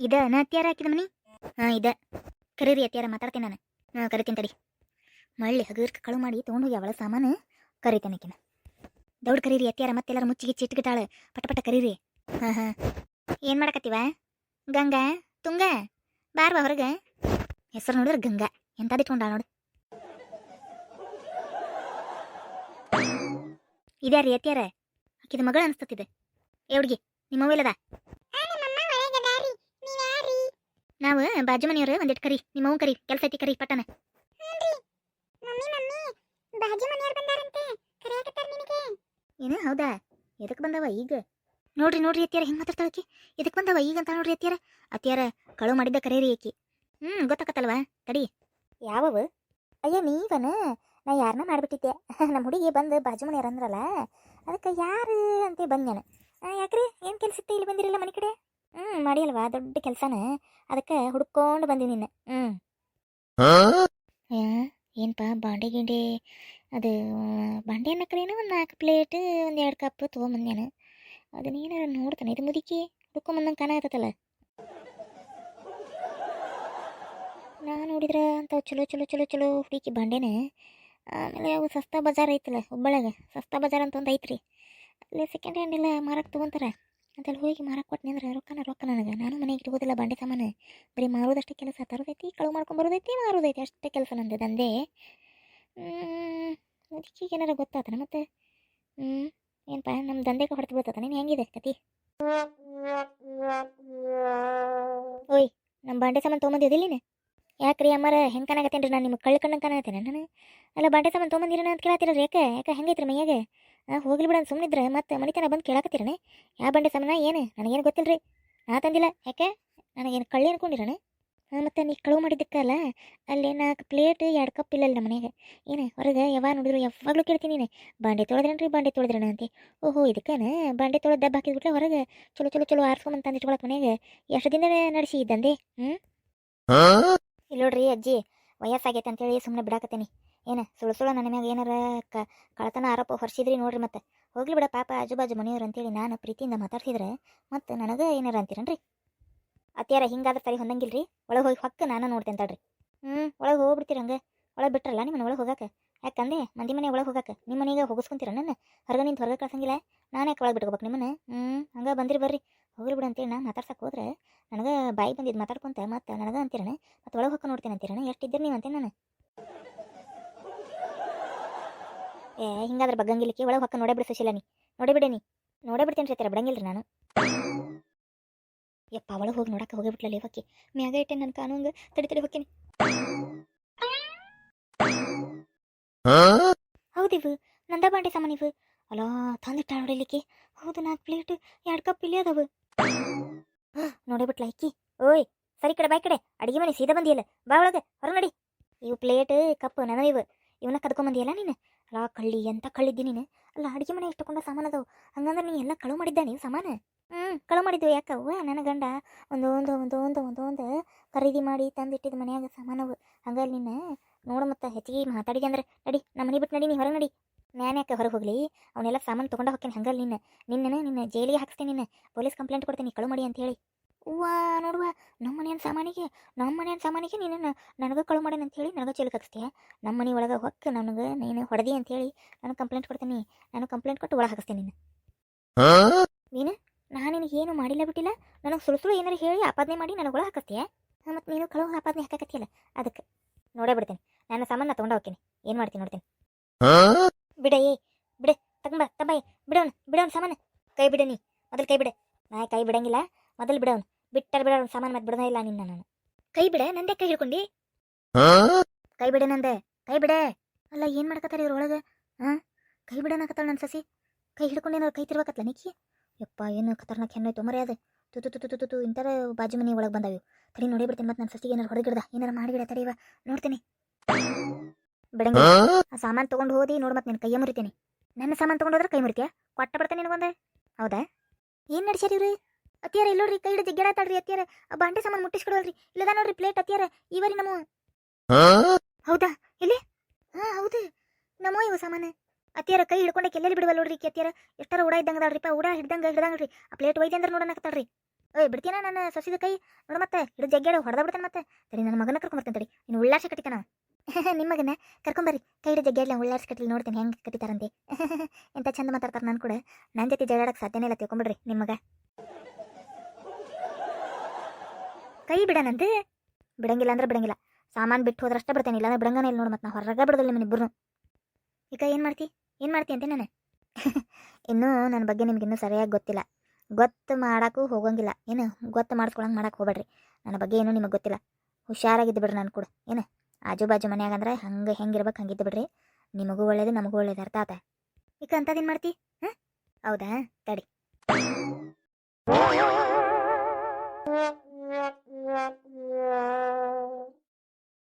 ಇದ ನಾ ಅತ್ಯಾರ ಹಾಕಿದ ಮನಿ ಹಾಂ ಇದ ಕರೀರಿ ಅತ್ಯಾರ ಮಾತಾಡ್ತೀನಿ ನಾನು ಕರಿತೀನಿ ತಡಿ ಮಳ್ಳಿ ಹಗರ್ಕ ಕಳು ಮಾಡಿ ತೊಗೊಂಡೋಗಿ ಅವಳ ಸಾಮಾನು ಕರಿತೇನೆ ಆಕಿನ ದೌಡ್ ಕರೀರಿ ಅತ್ಯಾರ ಮತ್ತೆಲ್ಲರೂ ಮುಚ್ಚಿಗೆ ಚಿಟ್ಗಿಟ್ಟಾಳೆ ಪಟ ಕರೀರಿ ಹಾಂ ಏನು ಮಾಡಕತ್ತೀವ ಗಂಗಾ ತುಂಗ ಬಾರ್ವಾ ಹೊರಗೆ ಹೆಸರು ನೋಡಿದ್ರೆ ಗಂಗಾ ಎಂತದಿಟ್ಕೊಂಡ ನೋಡು ಇದ್ಯಾರಿ ಅತ್ಯಾರ ಆಕಿದ ಮಗಳು ಅನಿಸ್ತತಿದೆ ಏ ಹುಡುಗಿ ನಿಮ್ಮ ಮೊಬೈಲ್ ಅದ ನಾವು ಬಾಜು ಮನೆಯವರು ಒಂದಿಟ್ಟು ಕರಿ ನಿಮ್ಮ ಕರಿ ಕೆಲಸ ಐತಿ ಕರಿ ಪಟ್ಟನ ಏನು ಹೌದಾ ಎದಕ್ಕೆ ಬಂದವ ಈಗ ನೋಡ್ರಿ ಅತ್ಯಾರ ಹೆಂಗೆ ಮಾತಾಡ್ತಾಳಕಿ ಎದಕ್ಕೆ ಬಂದವ ಈಗ ಅಂತ ನೋಡ್ರಿ ಅತ್ಯಾರ ಅತ್ಯಾರ ಕಳು ಮಾಡಿದ್ದ ಕರೀರಿ ಆಕಿ ಗೊತ್ತಾಕತ್ತಲ್ವಾ ತಡಿ ಯಾವವು ಅಯ್ಯ ನೀವನ ನಾ ಯಾರನ್ನ ಮಾಡಿಬಿಟ್ಟಿದ್ದೆ ನಮ್ಮ ಹುಡುಗಿ ಬಂದು ಬಾಜು ಮನೆಯವ್ರು ಅಂದ್ರಲ್ಲ ಅದಕ್ಕೆ ಯಾರು ಅಂತ ಬಂದ್ಯಾನ ಯಾಕ್ರಿ ಏನು ಕೆಲಸ ಇತ್ತು ಇಲ್ಲಿ ಬಂದಿರಲ್ಲ ಮನೆ ಕಡೆ ಮಾಡಿಯಲ್ವಾ ದೊಡ್ಡ ಕೆಲಸನ ಅದಕ್ಕೆ ಹುಡ್ಕೊಂಡು ಬಂದಿ ನಿನ್ನ ಏನಪ್ಪ ಬಾಂಡೆ ಗಿಂಡೆ ಅದು ಬಾಂಡೆ ಅನ್ನಕ್ರೇನು ಒಂದು 4 ಪ್ಲೇಟ್ ಒಂದು 2 ಕಪ್ ತೊಗೊಂಬಂದ್ಯಾನ ಅದನ್ನೇನಾರ ನೋಡ್ತಾನೆ ಇದು ಮುದುಕಿ ಹುಡ್ಕೊಂಬಂದಂಗೆ ಕಾಣತ್ತಲ್ಲ ನಾ ನೋಡಿದ್ರೆ ಅಂತ ಚಲೋ ಹುಡುಕಿ ಬಾಂಡೆನ ಆಮೇಲೆ ಅವು ಸಸ್ತಾ ಬಜಾರ್ ಐತಲ್ಲ ಹುಬ್ಬಳ್ಳಿಯಾಗ ಸಸ್ತಾ ಬಜಾರ್ ಅಂತ ಒಂದು ಐತ್ರಿ ಅಲ್ಲಿ ಸೆಕೆಂಡ್ ಹ್ಯಾಂಡ್ ಎಲ್ಲ ಮಾರಕ್ಕೆ ತೊಗೊಂತಾರೆ ಅಂತಲ್ಲಿ ಹೋಗಿ ಮಾರಕ್ಕೆ ಕೊಟ್ಟನಿ ಅಂದ್ರೆ ರೊಕ್ಕ ನನಗೆ ನಾನು ಮನೆಗೆ ಇಟ್ಕೋದಿಲ್ಲ ಬಾಂಡೆ ಸಾಮಾನು ಬರೀ ಮಾರೋದಷ್ಟೇ ಕೆಲಸ ತರೋದೈತಿ ಕಳು ಮಾಡ್ಕೊಂಬರೋದೈತಿ ಮಾರೋದೈತಿ ಅಷ್ಟೇ ಕೆಲಸ ನಂದು ದಂಧೆ ಅದಕ್ಕೆ ಏನಾರ ಗೊತ್ತಾತನ ಮತ್ತೆ ಏನಪ್ಪ ನಮ್ಮ ದಂಧೆಗೆ ಹೊಡೆದು ಬಿಡ್ತಾತ ನೀನು ಹೆಂಗಿದೆ ಕತಿ ಓಯ್ ನಮ್ಮ ಬಾಂಡೆ ಸಾಮಾನು ತೊಗೊಂಬಂದಿದ್ದಿಲ್ಲ ನೀನು ಯಾಕ್ರಿ ಅಮ್ಮಾರ ಹೆಂಗೆ ಕಾಣಕತ್ತೇನ್ರಿ ನಾನು ನಿಮ್ಗೆ ಕಣ್ಣಂಗೆ ಕಾಣಕತ್ತೇನೆ ನಾನು ಅಲ್ಲ ಬಾಂಡೆ ಸಾಮಾನು ತೊಗೊಂಬಂದಿರೋಣ ಅಂತ ಕೇಳತ್ತೀರ ಯಾಕೆ ಹೆಂಗೈತ್ರಿ ಮೈಯಾಗೆ ಹೋಗ್ಲಿ ಬಿಡ ಅಂತ ಸುಮ್ಮನಿದ್ರೆ ಮತ್ತೆ ಮನಿತನ ಬಂದು ಕೇಳಕತ್ತೀರನೆ ಯಾವ ಬಾಂಡೆ ಸಾಮಾನ ಏನು ನನಗೇನು ಗೊತ್ತಿಲ್ಲ ರೀ ನಾ ತಂದಿಲ್ಲ ಯಾಕೆ ನನಗೇನು ಕಳ್ಳಿ ಅನ್ಕೊಂಡಿರೋಣ ಮತ್ತು ನೀ ಕಳುವು ಮಾಡಿದ್ದಕ್ಕಲ್ಲ ಅಲ್ಲಿ 4 ಪ್ಲೇಟ್ 2 ಕಪ್ ಇಲ್ಲ ನಮ್ಮ ಮನೆಯಾಗ ಏನು ಹೊರಗೆ ಯಾವಾಗ ನೋಡಿದ್ರು ಯಾವಾಗಲೂ ಕೇಳ್ತೀನಿ ನೀನು ಬಾಂಡೆ ತೊಳೆದ್ರೇನ ಅಂತೆ ಓಹೋ ಇದಕ್ಕೇನೆ ಬಾಂಡೆ ತೊಳೆದು ಡಬ್ಬ ಹಾಕಿದ್ಬಿಟ್ರೆ ಹೊರಗೆ ಚಲೋ ಆರಿಸ್ಕೊಂಬಂತ ತಂದಿಟ್ಕೊಳಕ್ಕೆ ಮನೆಯಾಗ ಎಷ್ಟು ದಿನ ನಡೆಸಿ ಇದ್ದಂದೆ ಇಲ್ಲ ನೋಡ್ರಿ ಅಜ್ಜಿ ವಯಸ್ಸಾಗೈತೆ ಅಂತೇಳಿ ಸುಮ್ಮನೆ ಬಿಡಾಕತ್ತೇನಿ ಏನು ಸುಳ್ಳು ನನ್ನ ಮ್ಯಾಗ ಏನಾರ ಕಳತನ ಆರೋಪ ಹೊರಿಸಿದ್ರಿ ನೋಡ್ರಿ ಮತ್ತೆ ಹೋಗ್ಲಿ ಬಿಡ ಪಾಪ ಆಜುಬಾಜು ಮನೆಯವ್ರು ಅಂತೇಳಿ ನಾನು ಪ್ರೀತಿಯಿಂದ ಮಾತಾಡ್ತಿದ್ರೆ ಮತ್ತೆ ನನಗೆ ಏನಾರ ಅಂತೀರನ್ರಿ ಅತ್ಯಾರ ಹಿಂಗಾದ್ರೆ ಸರಿ ಹೊಂದಂಗಿಲ್ರಿ ಒಳಗೆ ಹೋಗಿ ಹೊಕ್ಕ ನಾನು ನೋಡ್ತೇನೆ ತಡ್ರಿ ಒಳಗೆ ಹೋಗ್ಬಿಡ್ತೀರ ಹಂಗೆ ಒಳಗೆ ಬಿಟ್ರಲ್ಲ ನಿಮ್ಮನ್ನ ಒಳಗೆ ಹೋಗಾಕ ಯಾಕಂದೆ ಮಂದಿ ಮನೆ ಒಳಗೆ ಹೋಗಾಕ ನಿಮ್ಮ ಮನೆಗೆ ಹೋಗಿಸ್ಕೊಂತೀರ ನನ್ನ ಹೊರಗೆ ನಿಂತು ಹೊರಗೆ ಕಳ್ಸಂಗಿಲ್ಲ ನಾನು ಯಾಕೆ ಒಳಗೆ ಬಿಟ್ಕೋಬೇಕು ನಿಮ್ಮನ್ನ ಹಂಗೆ ಬಂದಿರಿ ಬರ್ರಿ ಹೋಗ್ಲಿ ಬಿಡು ಅಂತೇಳಿ ನಾ ಮಾತಾಡ್ಸಕ್ಕೆ ಹೋದ್ರೆ ನನಗೆ ಬಾಯಿ ಬಂದಿದ್ದು ಮಾತಾಡ್ಕೊಂತ ಮತ್ತೆ ನನಗೆ ಅಂತೀರಣ ಮತ್ತೆ ಒಳಗೆ ಹೊಕ್ಕ ನೋಡ್ತೇನೆ ಅಂತೀರಣ ಎಷ್ಟಿದ್ದೀರಿ ನೀವು ಅಂತೇನೆ ನಾನು ಹಿಂಗಾದ್ರೆ ಬಗ್ಗಂಗಿಲಿಕ್ಕೆ ಒಳಗೆ ಹೊಕ್ಕ ನೋಡೇ ಬಿಡು ಸುಶೀಲ ನೋಡೇ ಬಿಡ್ತೇನೆ ರೀ ಬಿಡಂಗಿಲ್ರಿ ನಾನು ಯಪ್ಪ ಒಳಗೆ ಹೋಗಿ ನೋಡಕ್ಕೆ ಹೋಗಿಬಿಟ್ಲಲ್ಲಿ ಹೊಕ್ಕಿ ಮ್ಯಾಗ ಇಟ್ಟೆ ನನ್ನ ಕಾನೂಂಗ ತಡಿ ಹೊಕ್ಕೇನಿ ಹೌದಿವು ನಂದ ಬಾಂಡೆ ಸಾಮಾನಿವು ಅಲ್ಲ ತಂದಿಟ್ಟ ನೋಡಿಲಿಕ್ಕೆ ಹೌದು 4 ಪ್ಲೇಟ್ 2 ಕಪ್ ಇಲ್ಲಿ ಅದಾವು ನೋಡೇ ಬಿಟ್ಲ ಇಕ್ಕಿ ಓಯ್ ಸರಿ ಕಡೆ ಬಾಯ್ ಕಡೆ ಅಡಿಗೆ ಮನೆ ಸೀದಾ ಬಂದಿಯಲ್ಲ ಬಾ ಒಳಗೆ ಹೊರ ನಡಿ ಇವು ಪ್ಲೇಟ್ ಕಪ್ ನನ್ನ ಇವನ್ನ ಕದ್ಕೊಂಬಂದಿಯಲ್ಲ ನೀನು ಅಲ್ಲ ಕಳ್ಳಿ ಎಂತ ಕಳ್ಳಿದ್ದಿ ನೀನು ಅಲ್ಲ ಅಡಿಗೆ ಮನೆ ಇಷ್ಟಕೊಂಡ ಸಾಮಾನು ಅದಾವು ಹಂಗಂದ್ರೆ ನೀ ಎಲ್ಲ ಕಳು ಮಾಡಿದ್ದ ನೀವು ಸಾಮಾನು ಕಳು ಮಾಡಿದ್ವು ಯಾಕವ್ವ ನನ್ನ ಗಂಡ ಒಂದು ಖರೀದಿ ಮಾಡಿ ತಂದಿಟ್ಟಿದ್ದು ಮನ್ಯಾಗ ಸಾಮಾನವು ಹಂಗಾಗಿ ನಿನ್ನ ನೋಡು ಮತ್ತೆ ಹೆಚ್ಚಿಗೆ ಮಾತಾಡಿದೆ ಅಂದ್ರೆ ನಡಿ ನಮ್ಮ ಮನೆ ಬಿಟ್ಟು ನಡಿ ನೀ ಹೊರಗೆ ನಡಿ ನಾನು ಯಾಕೆ ಹೊರಗೆ ಹೋಗ್ಲಿ ಅವನ್ನೆಲ್ಲ ಸಾಮಾನು ತೊಗೊಂಡು ಹೋಗ್ತೇನೆ ಹಂಗಲ್ಲಿ ನಿನ್ನ ಜೈಲಿಗೆ ಹಾಕ್ಸ್ತೇನೆ ನಿನ್ನ ಪೊಲೀಸ್ ಕಂಪ್ಲೇಂಟ್ ಕೊಡ್ತೀನಿ ಕಳು ಮಾಡಿ ಅಂತ ಹೇಳಿ ಹೂವಾ ನೋಡುವ ನಮ್ಮ ಮನೆಯ ಸಾಮಾನಿಗೆ ನೀನು ನನಗೆ ಕಳು ಮಾಡೇನೆ ಅಂತ ಹೇಳಿ ನನಗೆ ಜೈಲಿಗೆ ಹಾಕಿಸ್ತೀಯ ನಮ್ಮ ಮನೆ ಒಳಗೆ ಹೊಕ್ಕ ನನಗೆ ನೀನು ಹೊಡೆದಿ ಅಂತ ಹೇಳಿ ನಾನು ಕಂಪ್ಲೇಂಟ್ ಕೊಡ್ತೀನಿ ನಾನು ಕಂಪ್ಲೇಂಟ್ ಕೊಟ್ಟು ಒಳಗೆ ಹಾಕಿಸ್ತೇನೆ ನೀನು ನಾನು ನಿನಗೆ ಏನು ಮಾಡಿಲ್ಲ ಬಿಟ್ಟಿಲ್ಲ ನನಗೆ ಸುಳ್ಳು ಏನಾರು ಹೇಳಿ ಆಪಾದನೆ ಮಾಡಿ ನನಗೆ ಒಳಗೆ ಹಾಕಿಸ್ತೀಯ ಮತ್ತು ನೀನು ಕಳು ಆಪಾದನೆ ಹಾಕಕತ್ತಿಯಲ್ಲ ಅದಕ್ಕೆ ನೋಡೇ ಬಿಡ್ತೇನೆ ನನ್ನ ಸಾಮಾನು ನಾ ತೊಗೊಂಡು ಹೋಗ್ತೀನಿ ಏನು ಮಾಡ್ತೀನಿ ನೋಡ್ತೀನಿ ಬಿಡ ತಬ್ಬಾಯಿ ಬಿಡೋನು ಸಾಮಾನು ಕೈ ಬಿಡ ನೀ ಮೊದಲು ಕೈ ಬಿಡ ನಾ ಕೈ ಬಿಡಂಗಿಲ್ಲ ಮೊದಲು ಬಿಡೋನು ಬಿಡೋನು ಸಾಮಾನು ಮತ್ತೆ ಬಿಡೋದೇ ಇಲ್ಲ ನಿನ್ನ ನಾನು ಕೈ ಬಿಡ ನಂದೆ ಕೈ ಹಿಡ್ಕೊಂಡು ಕೈ ಬಿಡ ನಂದೆ ಕೈ ಬಿಡ ಅಲ್ಲ ಏನು ಮಾಡ್ಕತ್ತಾರೆ ಇವ್ರೊಳಗೆ ಕೈ ಬಿಡೋಣಕತ್ತಾಳ ನನ್ನ ಸಸಿ ಕೈ ಹಿಡ್ಕೊಂಡೇನಾರು ಕೈ ತಿರ್ಬೇಕತ್ಲ ನಿಕ್ಕಿ ಯಪ್ಪ ಏನು ಖತರ್ನಾಕ್ ಹೆಣ್ಣಾಯ್ತು ಮರೆ ಅದು ತುತು ಇಂಥರ ಬಾಜು ಮನೆ ಒಳಗೆ ಬಂದಾವು ತಡಿ ನೋಡೇ ಬಿಡ್ತೀನಿ ಮತ್ತೆ ನನ್ನ ಸಸಿಗೆ ಏನಾರು ಹೊಡೆಗಿಡ್ದ ಏನಾರು ಮಾಡಿಗಿಡ ತಡಿವ ನೋಡ್ತೀನಿ ಬಿಡಂಗಿ ಆ ಸಾಮಾನು ತೊಗೊಂಡು ಹೋದಿ ನೋಡು ಮತ್ತೆ ನಿನ್ನ ಕೈಯ ಮುರಿತೀನಿ ನನ್ನ ಸಾಮಾನು ತೊಗೊಂಡು ಹೋದ್ರೆ ಕೈ ಮುರಿತೀಯ ಕೊಟ್ಟ ಬಿಡ್ತೇನೆ ನಿನಗೊಂದೆ ಹೌದಾ ಏನು ನಡ್ಸ್ಯಾರ ಇವ್ರಿ ಅತ್ತಿಯಾರ ಇಲ್ಲೋಡ್ರಿ ಕೈ ಹಿಡಿದು ಜಿಗ್ಗಾಡತ್ತಾಳ್ರಿ ಅತ್ತಿಯಾರ ಆ ಬಾಂಡೆ ಸಾಮಾನು ಮುಟ್ಟಿಸ್ಕೊಡಲ್ರಿ ಇಲ್ಲದ ನೋಡ್ರಿ ಪ್ಲೇಟ್ ಅತ್ತಿಯಾರ ಇವರಿ ನಮ್ಮ ಹೌದಾ ಇಲ್ಲಿ ಹೌದು ನಮ್ಮೋ ಇವು ಸಾಮಾನು ಅತ್ತಿಯಾರ ಕೈ ಹಿಡ್ಕೊಂಡೆ ಕೆಲ್ಲೆಲ್ಲಿ ಬಿಡುವಲ್ಲ ನೋಡ್ರಿ ಅತ್ತಿಯಾರ ಎಷ್ಟಾರ ಉಡ ಇದ್ದಂಗೆ ಅದಾಳ್ರಿಪ್ಪ ಉಡ ಹಿಡ್ದಂಗೆ ಆ ಪ್ಲೇಟ್ ಒಯ್ದೆ ಅಂದ್ರೆ ನೋಡೋಣಕತ್ತಾಳ್ರಿ ಓಯ್ ಬಿಡ್ತೀನ ನನ್ನ ಸೊಸಿದ ಕೈ ನೋಡು ಮತ್ತೆ ಹಿಡಿದು ಜಗ್ಗೇಡು ಹೊಡೆದ ಬಿಡ್ತಾನೆ ಮತ್ತೆ ಸರಿ ನನ್ನ ಮಗನ ಕರ್ಕೊಂಬರ್ತೇನೆ ತಡಿ ನೀನು ಉಳ್ಳಾಡ್ಸಿ ಕಟ್ಟಿತಾನ ನಿಮ್ಮ ಮಗನ ಕರ್ಕೊಂಬರ್ರಿ ಕೈ ಹಿಡಿದು ಜಗ್ಗೇಡ್ಲ ಉಳ್ಳಾಡ್ಸಿ ಕಟ್ಟಲಿ ನೋಡ್ತೇನೆ ಹೆಂಗೆ ಕಟ್ಟಿತಾರಂತೆ ಎಂತ ಚಂದ ಮಾತಾಡ್ತಾರೆ ನಾನು ಕೂಡ ನನ್ನ ಜೊತೆ ಜಗಾಡಕ್ಕೆ ಸಾಧ್ಯನೇ ಇಲ್ಲ ತಿಳ್ಕೊಂಬಿಡ್ರಿ ನಿಮ್ಮ ಮಗ ಕೈ ಬಿಡನಂತೆ ಬಿಡಂಗಿಲ್ಲ ಅಂದ್ರೆ ಬಿಡಂಗಿಲ್ಲ ಸಾಮಾನು ಬಿಟ್ಟು ಹೋದ್ರಷ್ಟೇ ಬಿಡ್ತೇನೆ ಇಲ್ಲಾಂದ್ರೆ ಬಿಡಂಗನೇ ಇಲ್ಲ ನೋಡಿ ಮತ್ತೆ ನಾವು ಹೊರಗೆ ಬಿಡೋದಿಲ್ಲ ನಿಮ್ಮಿಬ್ಬರು ಈಗ ಏನು ಮಾಡ್ತಿ ಅಂತೆ ನಾನು ಇನ್ನೂ ನನ್ನ ಬಗ್ಗೆ ನಿಮ್ಗಿನ್ನೂ ಸರಿಯಾಗಿ ಗೊತ್ತಿಲ್ಲ ಗೊತ್ತು ಮಾಡೋಕ್ಕೂ ಹೋಗಂಗಿಲ್ಲ ಏನು ಗೊತ್ತು ಮಾಡಿಸ್ಕೊಳಂಗೆ ಮಾಡಕ್ಕೆ ಹೋಗ್ಬೇಡ್ರಿ ನನ್ನ ಬಗ್ಗೆ ಏನೂ ನಿಮಗೆ ಗೊತ್ತಿಲ್ಲ ಹುಷಾರಾಗಿದ್ದು ಬಿಡ್ರಿ ನಾನು ಕೂಡ ಏನು ಆಜು ಬಾಜು ಮನ್ಯಾಗಂದ್ರೆ ಹಂಗೆ ಹೆಂಗಿರ್ಬೇಕು ಹಂಗಿದ್ದು ಬಿಡ್ರಿ ನಿಮಗೂ ಒಳ್ಳೇದು ನಮಗೂ ಒಳ್ಳೇದು ಅರ್ಥ ಆತ ಈಗ ಅಂಥದ್ದೇನು ಮಾಡ್ತಿ ಹಾಂ ಹೌದಾ ತಡಿ